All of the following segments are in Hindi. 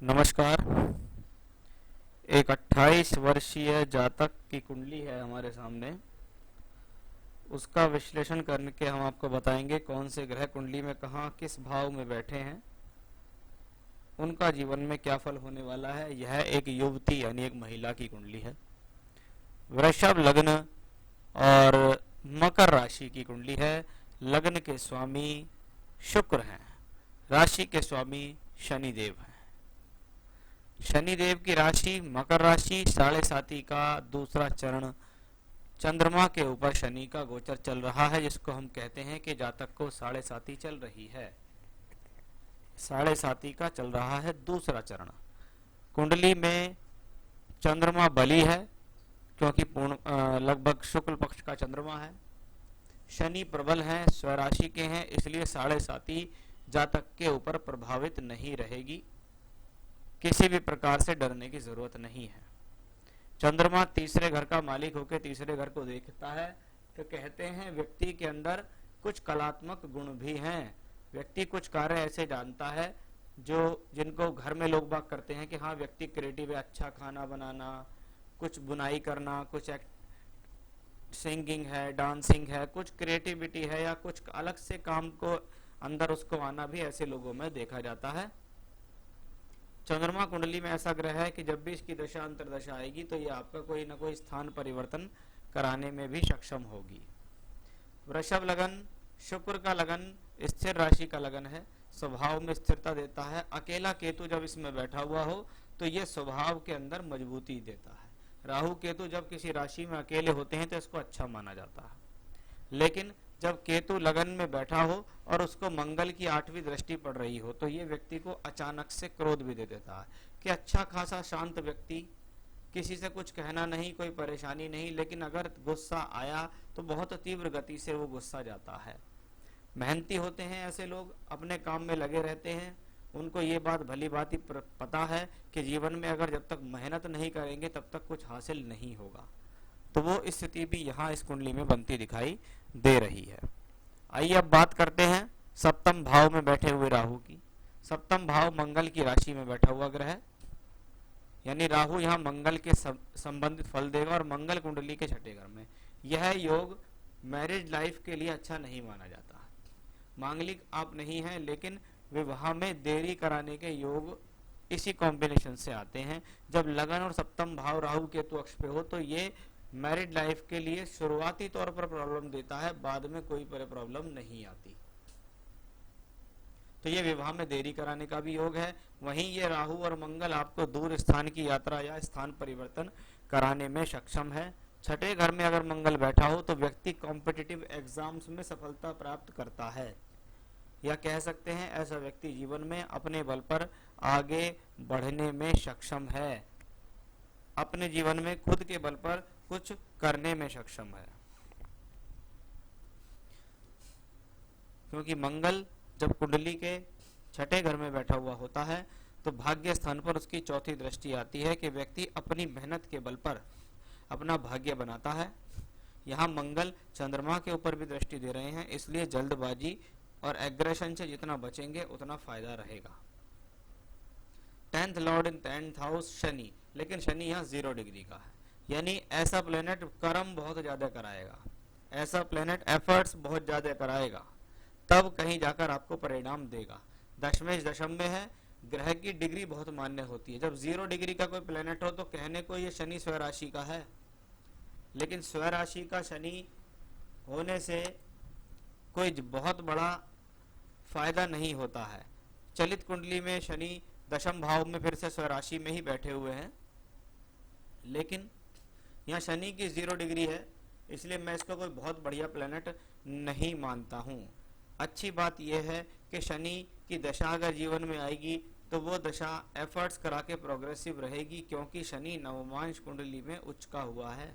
नमस्कार। एक 28 वर्षीय जातक की कुंडली है हमारे सामने। उसका विश्लेषण करके हम आपको बताएंगे कौन से ग्रह कुंडली में कहाँ किस भाव में बैठे हैं, उनका जीवन में क्या फल होने वाला है। यह एक युवती यानी एक महिला की कुंडली है। वृषभ लग्न और मकर राशि की कुंडली है। लग्न के स्वामी शुक्र हैं, राशि के स्वामी शनिदेव हैं। शनिदेव की राशि मकर राशि, 7.5 का दूसरा चरण चंद्रमा के ऊपर शनि का गोचर चल रहा है, जिसको हम कहते हैं कि जातक को 7.5 चल रही है। 7.5 का चल रहा है दूसरा चरण। कुंडली में चंद्रमा बली है क्योंकि लगभग शुक्ल पक्ष का चंद्रमा है। शनि प्रबल है, स्वराशि के हैं, इसलिए 7.5 जातक के ऊपर प्रभावित नहीं रहेगी। किसी भी प्रकार से डरने की जरूरत नहीं है। चंद्रमा तीसरे घर का मालिक होकर तीसरे घर को देखता है तो कहते हैं व्यक्ति के अंदर कुछ कलात्मक गुण भी हैं। व्यक्ति कुछ कार्य ऐसे जानता है जो जिनको घर में लोग बात करते हैं कि हाँ व्यक्ति क्रिएटिव है, अच्छा खाना बनाना, कुछ बुनाई करना, कुछ सिंगिंग है, डांसिंग है, कुछ क्रिएटिविटी है या कुछ अलग से काम को अंदर उसको आना भी ऐसे लोगों में देखा जाता है। चंद्रमा कुंडली में ऐसा ग्रह है कि जब भी इसकी दशा अंतरदशा आएगी तो ये आपका कोई ना कोई स्थान परिवर्तन कराने में भी सक्षम होगी। वृषभ लगन, शुक्र का लगन, स्थिर राशि का लगन है, स्वभाव में स्थिरता देता है। अकेला केतु जब इसमें बैठा हुआ हो तो ये स्वभाव के अंदर मजबूती देता है। राहु केतु जब किसी राशि में अकेले होते हैं तो इसको अच्छा माना जाता है, लेकिन जब केतु लगन में बैठा हो और उसको मंगल की 8वीं दृष्टि पड़ रही हो तो ये व्यक्ति को अचानक से क्रोध भी दे देता है कि अच्छा खासा शांत व्यक्ति, किसी से कुछ कहना नहीं, कोई परेशानी नहीं, लेकिन अगर गुस्सा आया तो बहुत तीव्र गति से वो गुस्सा जाता है। मेहनती होते हैं ऐसे लोग, अपने काम में लगे रहते हैं। उनको ये बात भली बात ही पता है कि जीवन में अगर जब तक मेहनत नहीं करेंगे तब तक कुछ हासिल नहीं होगा। तो वो स्थिति भी यहाँ इस कुंडली में बनती दिखाई दे रही है। आइए अब बात करते हैं सप्तम भाव में बैठे हुए राहु की। सप्तम भाव मंगल की राशि में बैठा हुआ ग्रह है, यानी राहु यहाँ मंगल के संबंधित फल देगा और मंगल कुंडली के 6ठे घर में। यह योग मैरिज लाइफ के लिए अच्छा नहीं माना जाता। मांगलिक आप नहीं हैं, लेकिन विवाह में देरी कराने के योग इसी कॉम्बिनेशन से आते हैं। जब लगन और सप्तम भाव राहु केतु अक्ष पे हो तो ये मैरिड लाइफ के लिए शुरुआती तौर पर प्रॉब्लम देता है, बाद में कोई प्रॉब्लम नहीं आती। तो ये विवाह में देरी कराने का भी योग है। वहीं ये राहु और मंगल आपको दूर स्थान की यात्रा या स्थान परिवर्तन कराने में सक्षम है। 6ठे घर में अगर मंगल बैठा हो तो व्यक्ति कॉम्पिटिटिव एग्जाम्स में सफलता प्राप्त करता है, या कह सकते हैं ऐसा व्यक्ति जीवन में अपने बल पर आगे बढ़ने में सक्षम है, अपने जीवन में खुद के बल पर कुछ करने में सक्षम है। क्योंकि मंगल जब कुंडली के 6ठे घर में बैठा हुआ होता है तो भाग्य स्थान पर उसकी 4थी दृष्टि आती है कि व्यक्ति अपनी मेहनत के बल पर अपना भाग्य बनाता है। यहाँ मंगल चंद्रमा के ऊपर भी दृष्टि दे रहे हैं, इसलिए जल्दबाजी और एग्रेशन से जितना बचेंगे उतना फायदा रहेगा। 10th लॉर्ड इन 10th हाउस शनि, लेकिन शनि यहाँ 0 डिग्री का है, यानी ऐसा प्लेनेट कर्म बहुत ज्यादा कराएगा, ऐसा प्लेनेट एफर्ट्स बहुत ज्यादा कराएगा, तब कहीं जाकर आपको परिणाम देगा। दशमेश दशम में है, ग्रह की डिग्री बहुत मान्य होती है। जब 0 डिग्री का कोई प्लेनेट हो तो कहने को ये शनि स्वराशि का है, लेकिन स्वराशि का शनि होने से कोई बहुत बड़ा फायदा नहीं होता है। चलित कुंडली में शनि दशम भाव में फिर से स्वराशि में ही बैठे हुए हैं, लेकिन यहाँ शनि की 0 डिग्री है, इसलिए मैं इसको कोई बहुत बढ़िया प्लेनेट नहीं मानता हूँ। अच्छी बात यह है कि शनि की दशा अगर जीवन में आएगी तो वो दशा एफर्ट्स करा के प्रोग्रेसिव रहेगी, क्योंकि शनि नवमांश कुंडली में उच्च का हुआ है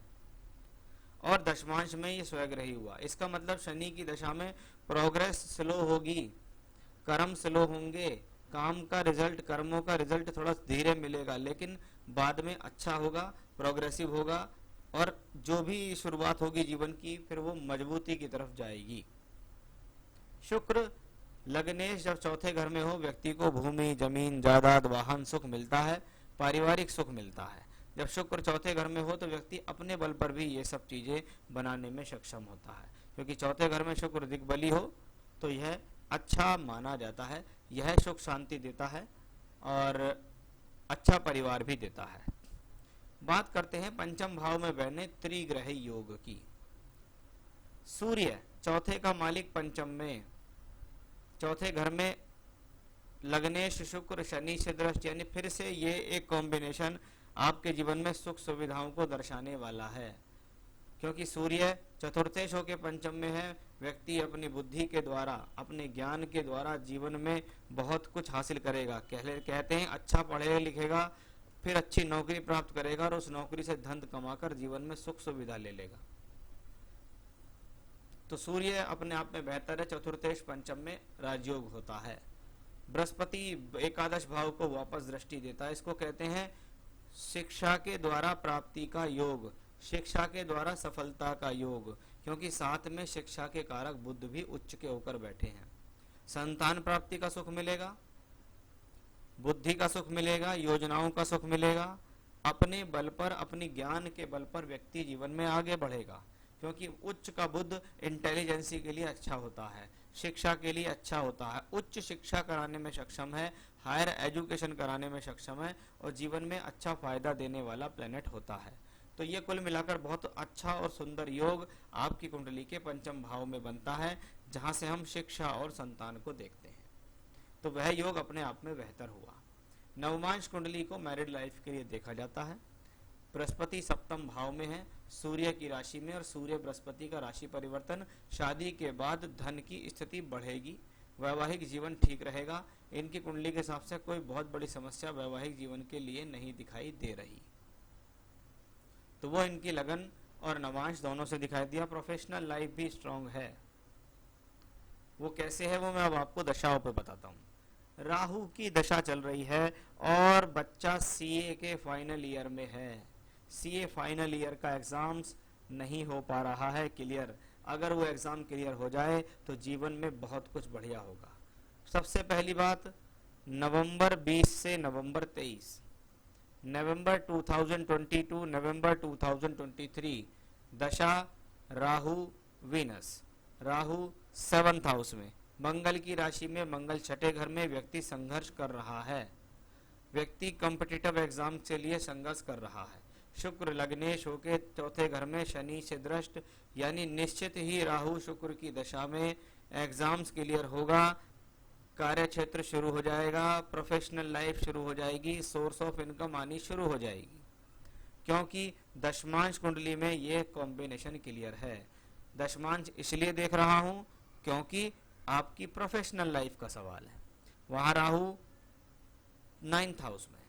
और दशमांश में ये स्वग्रही हुआ। इसका मतलब शनि की दशा में प्रोग्रेस स्लो होगी, कर्म स्लो होंगे, काम का रिजल्ट, कर्मों का रिजल्ट थोड़ा धीरे मिलेगा, लेकिन बाद में अच्छा होगा, प्रोग्रेसिव होगा और जो भी शुरुआत होगी जीवन की फिर वो मजबूती की तरफ जाएगी। शुक्र लग्नेश जब चौथे घर में हो, व्यक्ति को भूमि, जमीन, जायदाद, वाहन, सुख मिलता है, पारिवारिक सुख मिलता है। जब शुक्र चौथे घर में हो तो व्यक्ति अपने बल पर भी ये सब चीजें बनाने में सक्षम होता है, क्योंकि चौथे घर में शुक्र दिग्बली हो तो यह अच्छा माना जाता है। यह सुख शांति देता है और अच्छा परिवार भी देता है। बात करते हैं पंचम भाव में बने त्रिग्रह योग की। सूर्य चौथे का मालिक पंचम में, चौथे घर में लग्नेश शुक्र शनि से दृष्टि, यानी फिर से ये एक कॉम्बिनेशन आपके जीवन में सुख सुविधाओं को दर्शाने वाला है, क्योंकि सूर्य चतुर्थेश होकर पंचम में है। व्यक्ति अपनी बुद्धि के द्वारा, अपने ज्ञान के द्वारा जीवन में बहुत कुछ हासिल करेगा। कहते हैं अच्छा पढ़ेगा लिखेगा, फिर अच्छी नौकरी प्राप्त करेगा और उस नौकरी से धन कमाकर जीवन में सुख सुविधा ले लेगा। तो सूर्य अपने आप में बेहतर है, चतुर्थेश पंचम में राजयोग होता है। बृहस्पति एकादश भाव को वापस दृष्टि देता है। इसको कहते हैं शिक्षा के द्वारा प्राप्ति का योग, शिक्षा के द्वारा सफलता का योग, क्योंकि साथ में शिक्षा के कारक बुध भी उच्च के होकर बैठे हैं। संतान प्राप्ति का सुख मिलेगा, बुद्धि का सुख मिलेगा, योजनाओं का सुख मिलेगा। अपने बल पर, अपनी ज्ञान के बल पर व्यक्ति जीवन में आगे बढ़ेगा, क्योंकि उच्च का बुध इंटेलिजेंसी के लिए अच्छा होता है, शिक्षा के लिए अच्छा होता है, उच्च शिक्षा कराने में सक्षम है, हायर एजुकेशन कराने में सक्षम है और जीवन में अच्छा फायदा देने वाला प्लेनेट होता है। तो ये कुल मिलाकर बहुत अच्छा और सुंदर योग आपकी कुंडली के पंचम भाव में बनता है, जहां से हम शिक्षा और संतान को देखते हैं। तो वह योग अपने आप में बेहतर हुआ। नवमांश कुंडली को मैरिड लाइफ के लिए देखा जाता है। बृहस्पति सप्तम भाव में है, सूर्य की राशि में, और सूर्य बृहस्पति का राशि परिवर्तन, शादी के बाद धन की स्थिति बढ़ेगी, वैवाहिक जीवन ठीक रहेगा। इनकी कुंडली के हिसाब से कोई बहुत बड़ी समस्या वैवाहिक जीवन के लिए नहीं दिखाई दे रही। तो वो इनकी लगन और नवांश दोनों से दिखाई दिया। प्रोफेशनल लाइफ भी स्ट्रांग है। वो कैसे है वो मैं अब आपको दशाओं पे बताता हूँ। राहु की दशा चल रही है और बच्चा सीए के फाइनल ईयर में है। सीए फाइनल ईयर का एग्जाम्स नहीं हो पा रहा है क्लियर। अगर वो एग्जाम क्लियर हो जाए तो जीवन में बहुत कुछ बढ़िया होगा। सबसे पहली बात, नवंबर 20 से नवंबर 23, नवंबर 2022 नवंबर 2023 दशा Rahu Venus. Rahu 7th house में, मंगल की राशि में, मंगल छठे घर में व्यक्ति संघर्ष कर रहा है। व्यक्ति कॉम्पिटिटिव एग्जाम के लिए संघर्ष कर रहा है। शुक्र लग्नेश होके चौथे घर में शनि से दृष्ट, यानी निश्चित ही राहु शुक्र की दशा में एग्जाम्स क्लियर होगा, कार्य क्षेत्र शुरू हो जाएगा, प्रोफेशनल लाइफ शुरू हो जाएगी, सोर्स ऑफ इनकम आनी शुरू हो जाएगी, क्योंकि दशमांश कुंडली में ये कॉम्बिनेशन क्लियर है। दशमांश इसलिए देख रहा हूं क्योंकि आपकी प्रोफेशनल लाइफ का सवाल है। वहां राहु 9th हाउस में,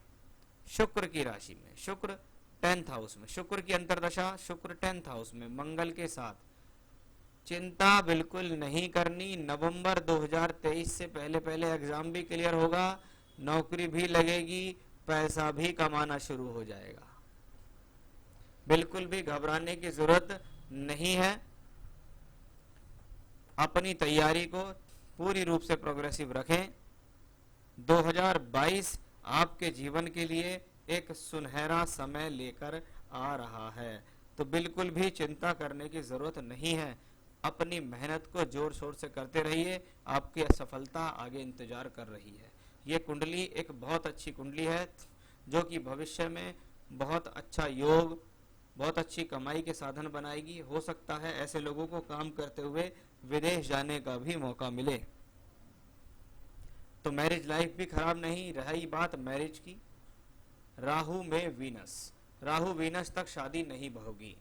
शुक्र की राशि में, शुक्र 10th हाउस में, शुक्र की अंतर्दशा, शुक्र 10th हाउस में मंगल के साथ। चिंता बिल्कुल नहीं करनी। नवंबर 2023 से पहले पहले एग्जाम भी क्लियर होगा, नौकरी भी लगेगी, पैसा भी कमाना शुरू हो जाएगा। बिल्कुल भी घबराने की जरूरत नहीं है। अपनी तैयारी को पूरी रूप से प्रोग्रेसिव रखें। 2022 आपके जीवन के लिए एक सुनहरा समय लेकर आ रहा है, तो बिल्कुल भी चिंता करने की जरूरत नहीं है। अपनी मेहनत को जोर शोर से करते रहिए, आपकी सफलता आगे इंतजार कर रही है। ये कुंडली एक बहुत अच्छी कुंडली है जो कि भविष्य में बहुत अच्छा योग, बहुत अच्छी कमाई के साधन बनाएगी। हो सकता है ऐसे लोगों को काम करते हुए विदेश जाने का भी मौका मिले। तो मैरिज लाइफ भी खराब नहीं रही। बात मैरिज की, राहु में वीनस, राहु वीनस तक शादी नहीं होगी,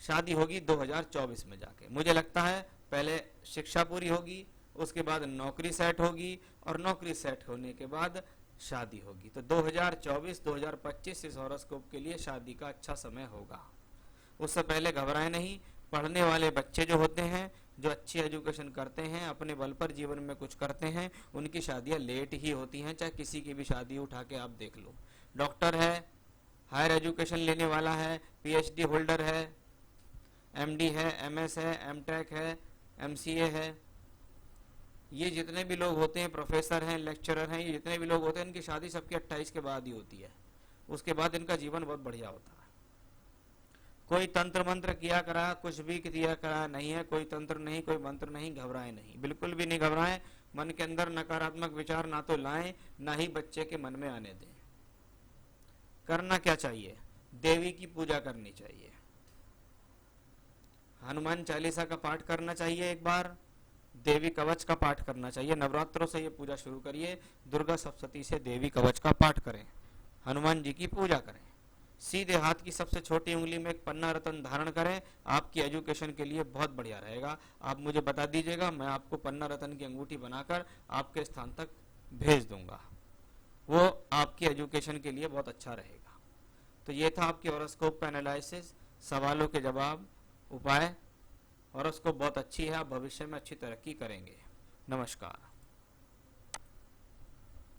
शादी होगी 2024 में जाके। मुझे लगता है पहले शिक्षा पूरी होगी, उसके बाद नौकरी सेट होगी और नौकरी सेट होने के बाद शादी होगी। तो 2024-2025 इस हॉरोस्कोप के लिए शादी का अच्छा समय होगा। उससे पहले घबराए नहीं। पढ़ने वाले बच्चे जो होते हैं, जो अच्छी एजुकेशन करते हैं, अपने बल पर जीवन में कुछ करते हैं, उनकी शादियां लेट ही होती हैं। चाहे किसी की भी शादी उठा के आप देख लो। डॉक्टर है, हायर एजुकेशन लेने वाला है, पीएचडी होल्डर है, एमडी है, एमएस है, एमटेक है, एमसीए है, ये जितने भी लोग होते हैं, प्रोफेसर हैं, लेक्चरर हैं, ये जितने भी लोग होते हैं, इनकी शादी सबकी 28 के बाद ही होती है। उसके बाद इनका जीवन बहुत बढ़िया होता है। कोई तंत्र मंत्र किया करा, कुछ भी किया करा नहीं है, कोई तंत्र नहीं, कोई मंत्र नहीं, घबराए नहीं, बिल्कुल भी नहीं घबराएं। मन के अंदर नकारात्मक विचार ना तो लाएं, ना ही बच्चे के मन में आने दें। करना क्या चाहिए? देवी की पूजा करनी चाहिए, हनुमान चालीसा का पाठ करना चाहिए, एक बार देवी कवच का पाठ करना चाहिए। नवरात्रों से ये पूजा शुरू करिए, दुर्गा सप्तशती से देवी कवच का पाठ करें, हनुमान जी की पूजा करें। सीधे हाथ की सबसे छोटी उंगली में एक पन्ना रतन धारण करें, आपकी एजुकेशन के लिए बहुत बढ़िया रहेगा। आप मुझे बता दीजिएगा, मैं आपको पन्ना रतन की अंगूठी बनाकर आपके स्थान तक भेज दूंगा, वो आपकी एजुकेशन के लिए बहुत अच्छा रहेगा। तो ये था आपकी हॉरोस्कोप का एनालिसिस, सवालों के जवाब, उपाय। हॉरोस्कोप बहुत अच्छी है, आप भविष्य में अच्छी तरक्की करेंगे। नमस्कार।